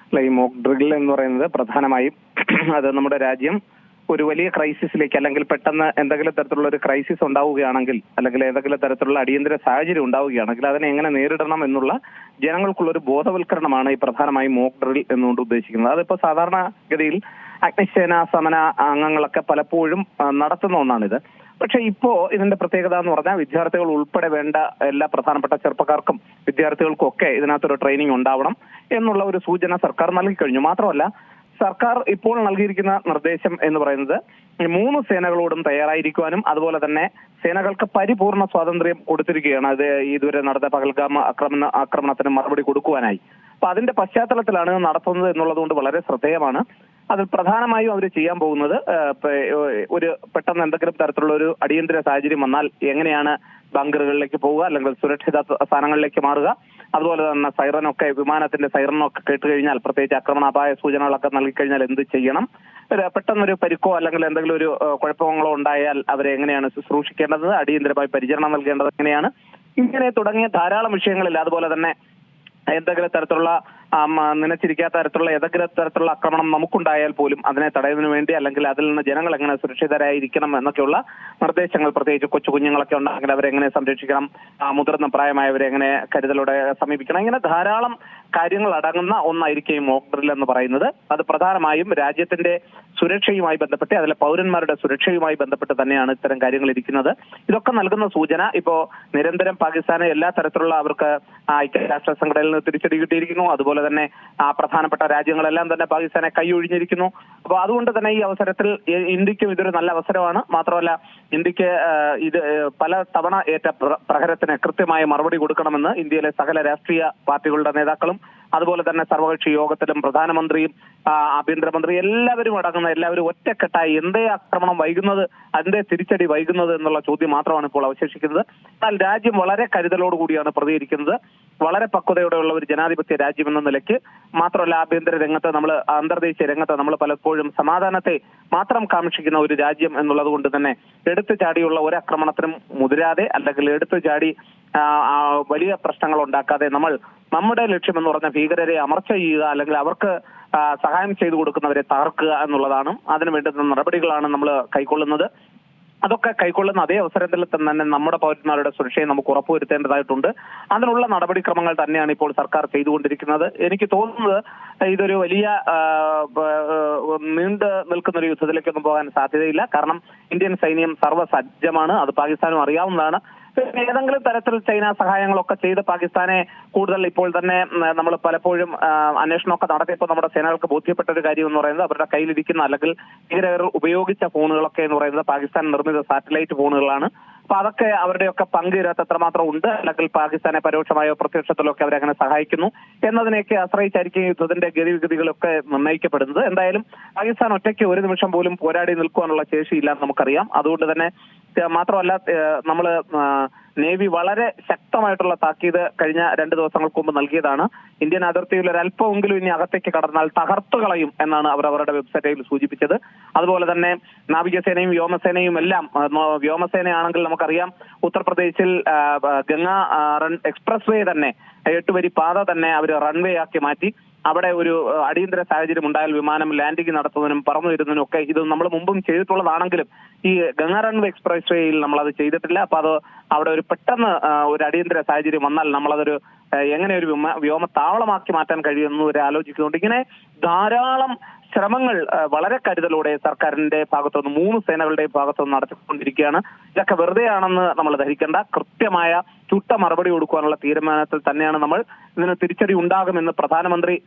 അല്ല, ഈ mock drill എന്ന് പറയുന്നത് പ്രധാനമായും അത് നമ്മുടെ രാജ്യം ഒരു വലിയ ക്രൈസിസിലേക്ക് അല്ലെങ്കിൽ പെട്ടെന്ന് എന്തെങ്കിലും തരത്തിലുള്ള ഒരു ക്രൈസിസ് ഉണ്ടാവുകയാണെങ്കിൽ അല്ലെങ്കിൽ ഏതെങ്കിലും തരത്തിലുള്ള അടിയന്തര സാഹചര്യം ഉണ്ടാവുകയാണെങ്കിൽ അതിനെ എങ്ങനെ നേരിടണം എന്നുള്ള ജനങ്ങൾക്കുള്ള ഒരു ബോധവൽക്കരണമാണ് ഈ പ്രധാനമായും മോക്ക് ഡ്രിൽ എന്നുകൊണ്ട് ഉദ്ദേശിക്കുന്നത്. അതിപ്പോ സാധാരണഗതിയിൽ അഗ്നിസേന സമന അംഗങ്ങളൊക്കെ പലപ്പോഴും നടത്തുന്ന ഒന്നാണിത്. പക്ഷെ ഇപ്പോ ഇതിന്റെ പ്രത്യേകത എന്ന് പറഞ്ഞാൽ വിദ്യാർത്ഥികൾ ഉൾപ്പെടെ വേണ്ട എല്ലാ പ്രധാനപ്പെട്ട ചെറുപ്പക്കാർക്കും വിദ്യാർത്ഥികൾക്കും ഒക്കെ ഇതിനകത്തൊരു ട്രെയിനിങ് ഉണ്ടാവണം എന്നുള്ള ഒരു സൂചന സർക്കാർ നൽകിക്കഴിഞ്ഞു. മാത്രമല്ല, സർക്കാർ ഇപ്പോൾ നൽകിയിരിക്കുന്ന നിർദ്ദേശം എന്ന് പറയുന്നത് 3 സേനകളോടും തയ്യാറായിരിക്കുവാനും അതുപോലെ തന്നെ സേനകൾക്ക് പരിപൂർണ സ്വാതന്ത്ര്യം കൊടുത്തിരിക്കുകയാണ്. അത് ഇതുവരെ നടന്ന പഹൽഗാം ആക്രമണത്തിന് മറുപടി കൊടുക്കുവാനായി. അപ്പൊ അതിന്റെ പശ്ചാത്തലത്തിലാണ് നടത്തുന്നത് എന്നുള്ളത് കൊണ്ട് വളരെ ശ്രദ്ധേയമാണ്. അതിൽ പ്രധാനമായും അവർ ചെയ്യാൻ പോകുന്നത് ഒരു പെട്ടെന്ന് എന്തെങ്കിലും തരത്തിലുള്ള ഒരു അടിയന്തര സാഹചര്യം വന്നാൽ എങ്ങനെയാണ് ബങ്കറുകളിലേക്ക് പോവുക അല്ലെങ്കിൽ സുരക്ഷിത സ്ഥാനങ്ങളിലേക്ക് മാറുക, അതുപോലെ തന്നെ സൈറനൊക്കെ വിമാനത്തിന്റെ സൈറനൊക്കെ കേട്ടുകഴിഞ്ഞാൽ പ്രത്യേകിച്ച് ആക്രമണാപായ സൂചനകളൊക്കെ നൽകിക്കഴിഞ്ഞാൽ എന്ത് ചെയ്യണം, പെട്ടെന്നൊരു പരിക്കോ അല്ലെങ്കിൽ എന്തെങ്കിലും ഒരു കുഴപ്പങ്ങളോ ഉണ്ടായാൽ അവരെ എങ്ങനെയാണ് ശുശ്രൂഷിക്കേണ്ടത്, അടിയന്തരമായി പരിചരണം നൽകേണ്ടത് എങ്ങനെയാണ്, ഇങ്ങനെ തുടങ്ങിയ ധാരാളം വിഷയങ്ങളിൽ അതുപോലെ തന്നെ എന്തെങ്കിലും തരത്തിലുള്ള നനച്ചിരിക്കാത്ത തരത്തിലുള്ള ഏതെങ്കിലും തരത്തിലുള്ള ആക്രമണം നമുക്കുണ്ടായാൽ പോലും അതിനെ തടയുന്നതിന് വേണ്ടി അല്ലെങ്കിൽ അതിൽ നിന്ന് ജനങ്ങൾ എങ്ങനെ സുരക്ഷിതരായിരിക്കണം എന്നൊക്കെയുള്ള നിർദ്ദേശങ്ങൾ, പ്രത്യേകിച്ച് കൊച്ചു കുഞ്ഞുങ്ങളൊക്കെ ഉണ്ടെങ്കിൽ അവരെങ്ങനെ സംരക്ഷിക്കണം, മുതിർന്ന പ്രായമായവരെ എങ്ങനെ കരുതലോടെ സമീപിക്കണം, ഇങ്ങനെ ധാരാളം കാര്യങ്ങൾ അടങ്ങുന്ന ഒന്നായിരിക്കും മോക്ക് ഡ്രിൽ എന്ന് പറയുന്നത്. അത് പ്രധാനമായും രാജ്യത്തിന്റെ സുരക്ഷയുമായി ബന്ധപ്പെട്ട് അതിലെ പൗരന്മാരുടെ സുരക്ഷയുമായി ബന്ധപ്പെട്ട് തന്നെയാണ് ഇത്തരം കാര്യങ്ങൾ ഇരിക്കുന്നത്. ഇതൊക്കെ നൽകുന്ന സൂചന ഇപ്പോ നിരന്തരം പാകിസ്ഥാന് എല്ലാ തരത്തിലുള്ള അവർക്ക് ഐക്യരാഷ്ട്ര സംഘടനയിൽ നിന്ന് തിരിച്ചടി കിട്ടിയിരിക്കുന്നു. അതുപോലെ തന്നെ പ്രധാനപ്പെട്ട രാജ്യങ്ങളെല്ലാം തന്നെ പാകിസ്ഥാനെ കൈയൊഴിഞ്ഞിരിക്കുന്നു. അപ്പൊ അതുകൊണ്ട് തന്നെ ഈ അവസരത്തിൽ ഇന്ത്യക്കും ഇതൊരു നല്ല അവസരമാണ്. മാത്രമല്ല, ഇന്ത്യക്ക് ഇത് പല തവണ ഏറ്റ പ്രഹരത്തിന് കൃത്യമായ മറുപടി കൊടുക്കണമെന്ന് ഇന്ത്യയിലെ സകല രാഷ്ട്രീയ പാർട്ടികളുടെ നേതാക്കളും അതുപോലെ തന്നെ സർവകക്ഷി യോഗത്തിലും പ്രധാനമന്ത്രിയും ആഭ്യന്തരമന്ത്രി എല്ലാവരും അടങ്ങുന്ന എല്ലാവരും ഒറ്റക്കെട്ടായി എന്തേ ആക്രമണം വൈകുന്നത്, അതിന്റെ തിരിച്ചടി വൈകുന്നത് എന്നുള്ള ചോദ്യം മാത്രമാണ് ഇപ്പോൾ അവശേഷിക്കുന്നത്. എന്നാൽ രാജ്യം വളരെ കരുതലോടുകൂടിയാണ് പ്രതികരിക്കുന്നത്. വളരെ പക്വതയോടെയുള്ള ഒരു ജനാധിപത്യ രാജ്യം എന്ന നിലയ്ക്ക് മാത്രമല്ല, ആഭ്യന്തര രംഗത്ത് നമ്മൾ അന്തർദേശീയ രംഗത്ത് നമ്മൾ പലപ്പോഴും സമാധാനത്തെ മാത്രം കാക്ഷിക്കുന്ന ഒരു രാജ്യം എന്നുള്ളത് കൊണ്ട് തന്നെ എടുത്തു ചാടിയുള്ള ഒരാക്രമണത്തിനും മുതിരാതെ അല്ലെങ്കിൽ എടുത്തു ചാടി വലിയ പ്രശ്നങ്ങൾ ഉണ്ടാക്കാതെ നമ്മൾ നമ്മുടെ ലക്ഷ്യം എന്ന് പറഞ്ഞ ഭീകരരെ അമർച്ച ചെയ്യുക അല്ലെങ്കിൽ അവർക്ക് സഹായം ചെയ്തു കൊടുക്കുന്നവരെ തകർക്കുക എന്നുള്ളതാണ്. അതിനു വേണ്ടുന്ന നടപടികളാണ് നമ്മൾ കൈക്കൊള്ളുന്നത്. അതൊക്കെ കൈക്കൊള്ളുന്ന അതേ അവസരത്തിൽ തന്നെ നമ്മുടെ പൗരന്മാരുടെ സുരക്ഷയെ നമുക്ക് ഉറപ്പുവരുത്തേണ്ടതായിട്ടുണ്ട്. അതിനുള്ള നടപടിക്രമങ്ങൾ തന്നെയാണ് ഇപ്പോൾ സർക്കാർ ചെയ്തുകൊണ്ടിരിക്കുന്നത്. എനിക്ക് തോന്നുന്നത് ഇതൊരു വലിയ നീണ്ടു നിൽക്കുന്ന ഒരു യുദ്ധത്തിലേക്കൊന്നും പോകാൻ സാധ്യതയില്ല. കാരണം ഇന്ത്യൻ സൈന്യം സർവ്വസജ്ജമാണ്. അത് പാകിസ്ഥാനും അറിയാവുന്നതാണ്. ഏതെങ്കിലും തരത്തിൽ ചൈന സഹായങ്ങളൊക്കെ ചെയ്ത് പാകിസ്ഥാനെ കൂടുതൽ ഇപ്പോൾ തന്നെ നമ്മൾ പലപ്പോഴും അന്വേഷണമൊക്കെ നടത്തിയപ്പോൾ നമ്മുടെ സേനകൾക്ക് ബോധ്യപ്പെട്ട ഒരു കാര്യം എന്ന് പറയുന്നത് അവരുടെ കയ്യിലിരിക്കുന്ന അല്ലെങ്കിൽ ഭീകരർ ഉപയോഗിച്ച ഫോണുകളൊക്കെ എന്ന് പറയുന്നത് പാകിസ്ഥാൻ നിർമ്മിത സാറ്റലൈറ്റ് ഫോണുകളാണ്. അപ്പൊ അതൊക്കെ അവരുടെയൊക്കെ പങ്ക് ഇതിനകത്ത് എത്രമാത്രം ഉണ്ട്, അല്ലെങ്കിൽ പാകിസ്ഥാനെ പരോക്ഷമായോ പ്രത്യക്ഷത്തിലോ ഒക്കെ അവരങ്ങനെ സഹായിക്കുന്നു എന്നതിനെയൊക്കെ ആശ്രയിച്ചായിരിക്കും യുദ്ധത്തിന്റെ ഗതിവിഗതികളൊക്കെ നിർണ്ണയിക്കപ്പെടുന്നത്. എന്തായാലും പാകിസ്ഥാൻ ഒറ്റയ്ക്ക് ഒരു നിമിഷം പോലും പോരാടി നിൽക്കുവാനുള്ള ശേഷിയില്ലാന്ന് നമുക്കറിയാം. അതുകൊണ്ട് തന്നെ മാത്രമല്ല, നമ്മള് നേവി വളരെ ശക്തമായിട്ടുള്ള താക്കീത് കഴിഞ്ഞ 2 ദിവസങ്ങൾക്ക് മുമ്പ് നൽകിയതാണ്. ഇന്ത്യൻ അതിർത്തിയിൽ ഒരു അല്പമെങ്കിലും ഇനി അകത്തേക്ക് കടന്നാൽ തകർത്തു കളയും എന്നാണ് അവർ അവരുടെ വെബ്സൈറ്റിൽ സൂചിപ്പിച്ചത്. അതുപോലെ തന്നെ നാവികസേനയും വ്യോമസേനയും എല്ലാം, വ്യോമസേനയാണെങ്കിൽ നമുക്കറിയാം ഉത്തർപ്രദേശിൽ ഗംഗാ എക്സ്പ്രസ് വേ തന്നെ 8 വരി പാത തന്നെ അവർ റൺവേ ആക്കി മാറ്റി. അവിടെ ഒരു അടിയന്തര സാഹചര്യം ഉണ്ടായാൽ വിമാനം ലാൻഡിംഗ് നടത്തുന്നതിനും പറന്നു വരുന്നതിനും ഒക്കെ ഇത് നമ്മൾ മുമ്പും ചെയ്തിട്ടുള്ളതാണെങ്കിലും ഈ ഗംഗാ റൺവേ എക്സ്പ്രസ് വേയിൽ നമ്മളത് ചെയ്തിട്ടില്ല. അപ്പൊ അത് അവിടെ ഒരു പെട്ടെന്ന് ഒരു അടിയന്തര സാഹചര്യം വന്നാൽ നമ്മളതൊരു എങ്ങനെ ഒരു വ്യോമത്താവളമാക്കി മാറ്റാൻ കഴിയുമെന്ന് ഒരു ആലോചിക്കുന്നുണ്ട്. ഇങ്ങനെ ധാരാളം ശ്രമങ്ങൾ വളരെ കരുതലോടെ സർക്കാരിന്റെ ഭാഗത്തുനിന്ന് 3 സേനകളുടെ ഭാഗത്തുനിന്ന് നടത്തിക്കൊണ്ടിരിക്കുകയാണ്. ഇതൊക്കെ വെറുതെയാണെന്ന് നമ്മൾ ധരിക്കേണ്ട. കൃത്യമായ ചുട്ട മറുപടി കൊടുക്കാനുള്ള തീരുമാനത്തിൽ തന്നെയാണ് നമ്മൾ. ഇതിന് തിരിച്ചടി ഉണ്ടാകുമെന്ന് പ്രധാനമന്ത്രി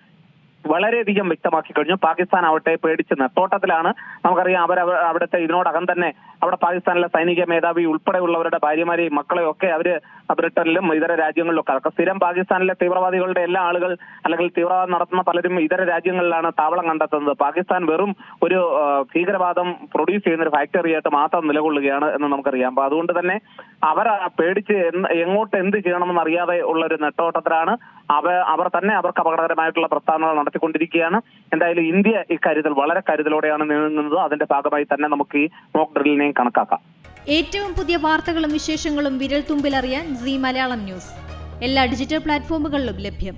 വളരെയധികം വ്യക്തമാക്കി കഴിഞ്ഞു. പാകിസ്ഥാൻ ആവട്ടെ പേടിച്ച് നെട്ടോട്ടത്തിലാണ്. നമുക്കറിയാം അവിടുത്തെ ഇതിനോടകം തന്നെ അവിടെ പാകിസ്ഥാനിലെ സൈനിക മേധാവി ഉൾപ്പെടെയുള്ളവരുടെ ഭാര്യമാരെയും മക്കളെയും ഒക്കെ അവര് ബ്രിട്ടനിലും ഇതര രാജ്യങ്ങളിലൊക്കെ അതൊക്കെ സ്ഥിരം പാകിസ്ഥാനിലെ തീവ്രവാദികളുടെ എല്ലാ ആളുകൾ അല്ലെങ്കിൽ തീവ്രവാദം നടത്തുന്ന പലരും ഇതര രാജ്യങ്ങളിലാണ് താവളം കണ്ടെത്തുന്നത്. പാകിസ്ഥാൻ വെറും ഒരു ഭീകരവാദം പ്രൊഡ്യൂസ് ചെയ്യുന്ന ഒരു ഫാക്ടറിയായിട്ട് മാത്രം നിലകൊള്ളുകയാണ് എന്ന് നമുക്കറിയാം. അപ്പൊ അതുകൊണ്ട് തന്നെ അവർ പേടിച്ച് എങ്ങോട്ട് എന്ത് ചെയ്യണമെന്ന് അറിയാതെ ഉള്ള ഒരു നെട്ടോട്ടത്തിലാണ്. അവർ തന്നെ അവർക്ക് അപകടകരമായിട്ടുള്ള പ്രസ്താവനകൾ നടത്തിക്കൊണ്ടിരിക്കുകയാണ്. എന്തായാലും ഇന്ത്യ ഇക്കാര്യത്തിൽ വളരെ കരുതലോടെയാണ് നീങ്ങുന്നത്. അതിന്റെ ഭാഗമായി തന്നെ നമുക്ക് ഈ മോക്ക് ഡ്രില്ലിനെയും കണക്കാക്കാം. ഏറ്റവും പുതിയ വാർത്തകളും വിശേഷങ്ങളും വിരൽ തുമ്പിലറിയാൻ സീ മലയാളം ന്യൂസ് എല്ലാ ഡിജിറ്റൽ പ്ലാറ്റ്ഫോമുകളിലും ലഭ്യം.